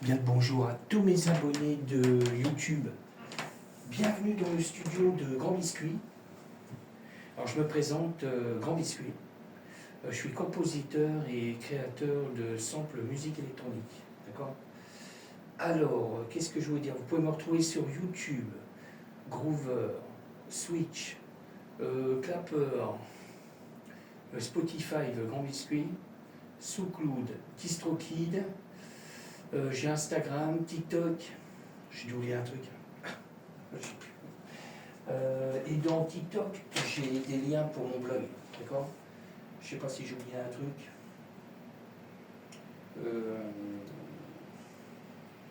Bien le bonjour à tous mes abonnés de YouTube. Bienvenue dans le studio de Grand Biscuit. Alors je me présente, Grand Biscuit. Je suis compositeur et créateur de samples musique électronique. D'accord. Alors, qu'est-ce que je veux dire? Vous pouvez me retrouver sur YouTube, Groover, Switch, Clapper, Spotify de Grand Biscuit, SoundCloud, DistroKid. J'ai Instagram, TikTok. J'ai dû oublier un truc. Et dans TikTok, j'ai des liens pour mon blog. D'accord. Je sais pas si j'ai oublié un truc.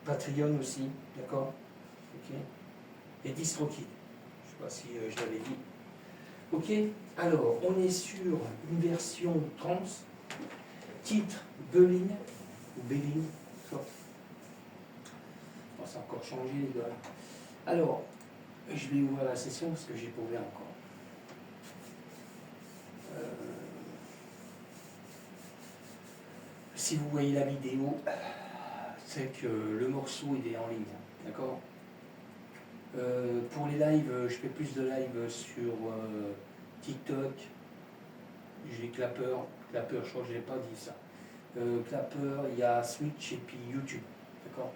Patreon aussi. D'accord. Ok. Et DistroKid. Je sais pas si je l'avais dit. Ok. Alors, on est sur une version trans. Titre Belling. Ou Belling. Ça a encore changé les gars. Alors, je vais ouvrir la session parce que j'ai pas ouvert encore. Si vous voyez la vidéo, c'est que le morceau il est en ligne, d'accord. Pour les lives, je fais plus de lives sur TikTok. J'ai Clapper, je crois que je n'ai pas dit ça. Clapper, il y a Switch et puis YouTube, d'accord.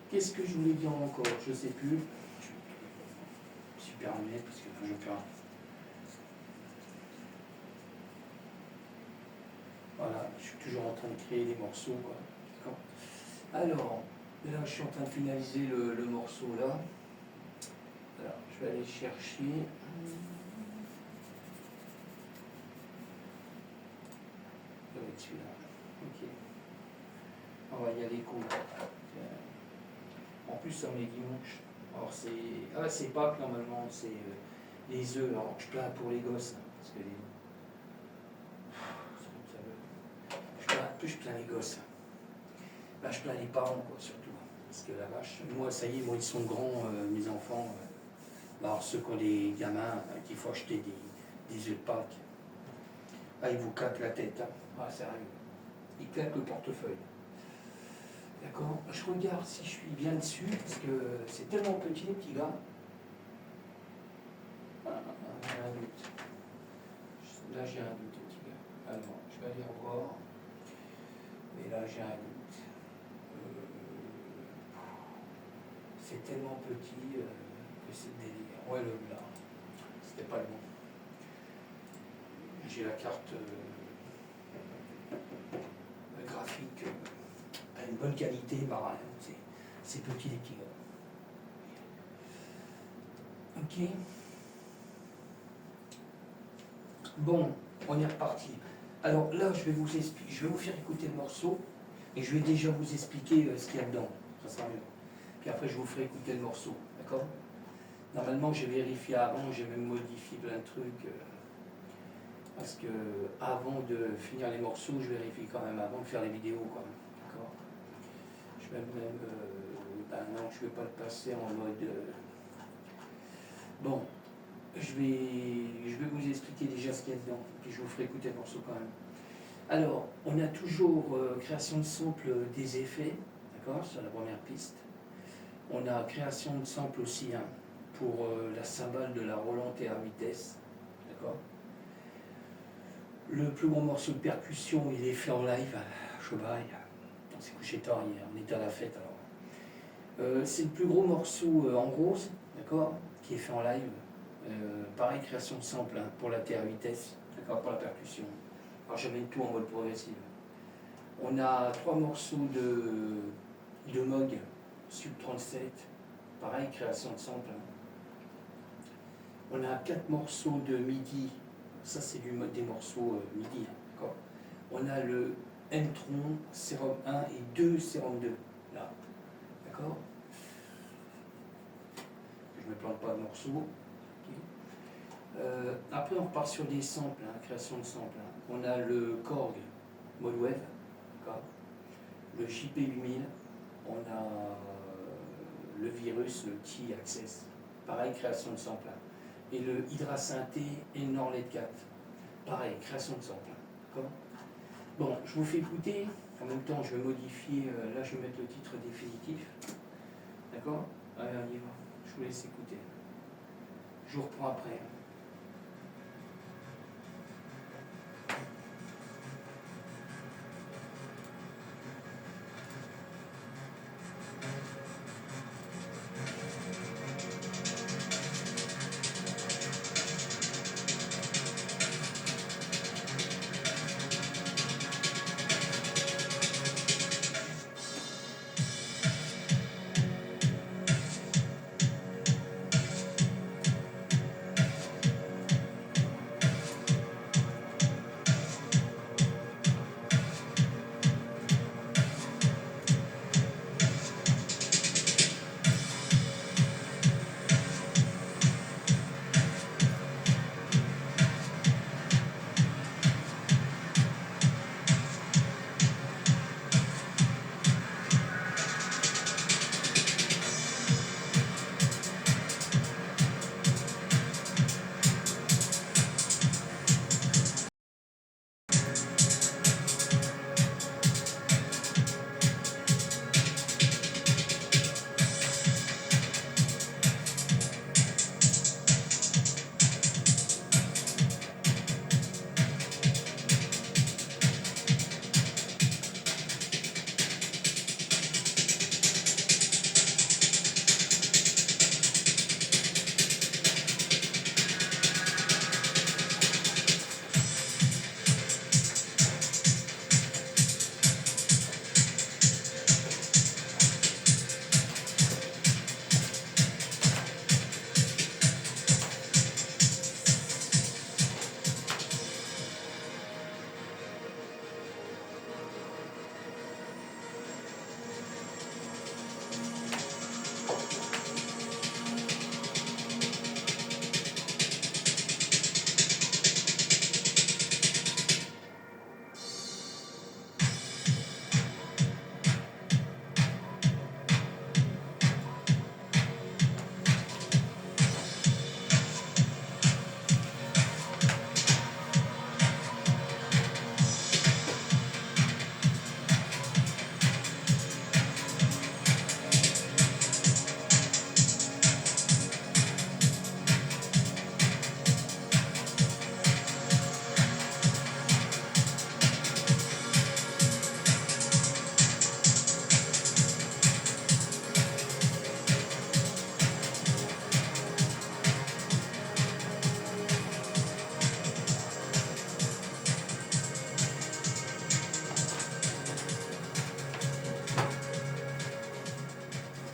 Qu'est-ce que je voulais dire encore? Je ne sais plus. Super net parce que je vais faire. Voilà, je suis toujours en train de créer des morceaux. Alors, là je suis en train de finaliser le morceau là. Alors, je vais aller chercher. Ça va être celui-là. Ok. On va y aller cool. En plus, on est dimanche. Alors, c'est Pâques normalement, c'est les œufs. Alors, je plains pour les gosses. Parce que je plains les gosses. Là, je plains les parents, quoi, surtout. Parce que la vache, moi, ça y est, moi, ils sont grands, mes enfants. Alors, ceux qui ont des gamins, qu'il faut acheter des œufs de Pâques, ah, ils vous claquent la tête. Hein. Ah, sérieux. Ils claquent le portefeuille. D'accord. Je regarde si je suis bien dessus, parce que c'est tellement petit, les petits gars. Ah, j'ai un doute. Là, j'ai un doute, les petits gars. Alors, je vais aller revoir. Mais là, j'ai un doute. C'est tellement petit que c'est délire. Ouais, le là, c'était pas le bon. J'ai la carte graphique à une bonne qualité, bah c'est petit les petits gars. Ok. Bon, on est reparti. Alors là, je vais vous faire écouter le morceau et je vais déjà vous expliquer ce qu'il y a dedans. Ça sera mieux. Puis après, je vous ferai écouter le morceau. D'accord. Normalement, j'ai vérifié avant, j'ai même modifié plein de trucs. Parce que avant de finir les morceaux, je vérifie quand même avant de faire les vidéos. D'accord. Je vais même. Non, je ne vais pas le passer en mode. Bon, je vais vous expliquer déjà ce qu'il y a dedans, puis je vous ferai écouter le morceau quand même. Alors, on a toujours création de sample des effets, d'accord, sur la première piste. On a création de sample aussi pour la cymbale de la Roland TR vitesse, d'accord. Le plus gros morceau de percussion, il est fait en live à Chobail. On s'est couché tard hier, on était à la fête alors. C'est le plus gros morceau en rose, d'accord, qui est fait en live. Pareil, création de sample pour la TR vitesse, d'accord, pour la percussion. Alors j'amène tout en mode progressif. On a 3 morceaux de Moog Sub 37, pareil, création de sample. On a 4 morceaux de MIDI, ça c'est des morceaux MIDI, d'accord. On a le M-Tron Serum 1 et 2 Serum 2, là, d'accord. Je ne me plante pas de morceaux. Après on repart sur des samples, création de samples. On a le Korg Modwave, le JP8000, on a le Virus, le T-Access, pareil, création de samples. Et le Hydra Synthé et le Norlet 4, pareil, création de samples. Bon, je vous fais écouter, En même temps, je vais modifier, là je vais mettre le titre définitif. D'accord? Allez, on y va. Je vous laisse écouter. Je vous reprends après.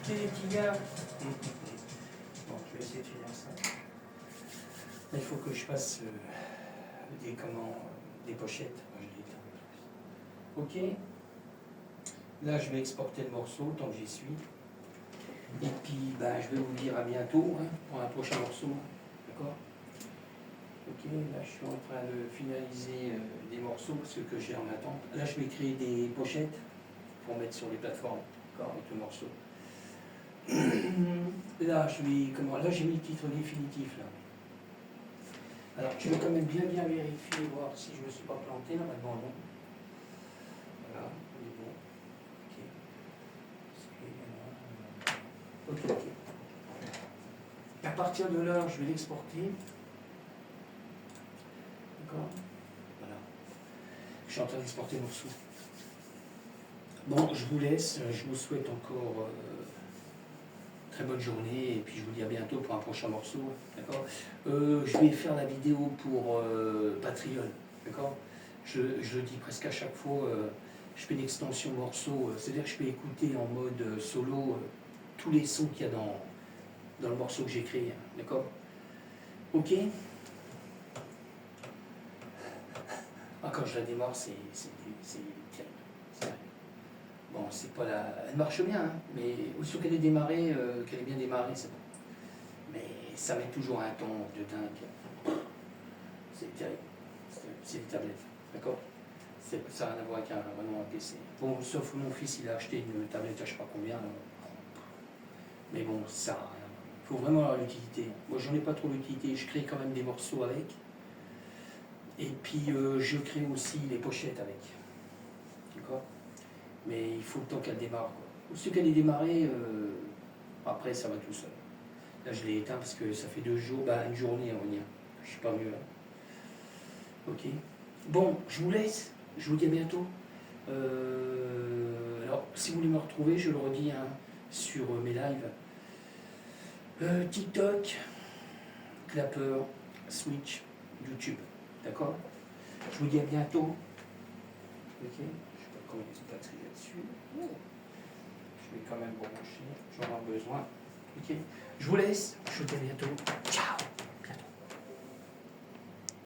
Les petits gars. Bon, je vais essayer de finir ça. Il faut que je fasse des pochettes. Ok. Là, je vais exporter le morceau tant que j'y suis. Et puis, ben, je vais vous dire à bientôt hein, pour un prochain morceau. D'accord? Ok, là, je suis en train de finaliser des morceaux, ce que j'ai en attente. Là, je vais créer des pochettes pour mettre sur les plateformes. D'accord, avec le morceau. Là, là j'ai mis le titre définitif là. Alors, je vais quand même bien vérifier, voir si je ne me suis pas planté, normalement non. Voilà, on est bon. Ok. Ok. À partir de là, je vais l'exporter. D'accord. Voilà. Je suis en train d'exporter le morceau. Bon, je vous laisse, je vous souhaite encore très bonne journée et puis je vous dis à bientôt pour un prochain morceau, d'accord. Je vais faire la vidéo pour Patreon, d'accord. Je le dis presque à chaque fois, je fais une extension morceau, c'est-à-dire que je peux écouter en mode solo tous les sons qu'il y a dans le morceau que j'ai créé, d'accord. Ok. Ah, quand je la démarre, c'est terrible. Bon, c'est pas la... Elle marche bien, hein, mais aussitôt qu'elle est démarrée, qu'elle est bien démarrée, c'est bon. Mais ça met toujours un ton de dingue. C'est terrible. C'est des tablettes, d'accord. Ça n'a rien à voir avec vraiment un PC. Bon, sauf mon fils, il a acheté une tablette à je sais pas combien. Là. Mais bon, ça sert à rien. Il faut vraiment avoir l'utilité. Moi, j'en ai pas trop l'utilité. Je crée quand même des morceaux avec. Et puis, je crée aussi les pochettes avec. D'accord. Mais il faut le temps qu'elle démarre. Aussitôt qu'elle est démarrée, après ça va tout seul. Là je l'ai éteint parce que ça fait 2 jours, une journée on va dire. Je suis pas mieux là. Ok. Bon, je vous laisse. Je vous dis à bientôt. Alors, si vous voulez me retrouver, je le redis hein, sur mes lives. TikTok, Clapper, Switch, YouTube. D'accord? Je vous dis à bientôt. Ok? Je ne sais pas comment il y a une batterie là-dessus. Je vais quand même brancher. J'en ai besoin. Ok? Je vous laisse. Je vous dis à bientôt. Ciao!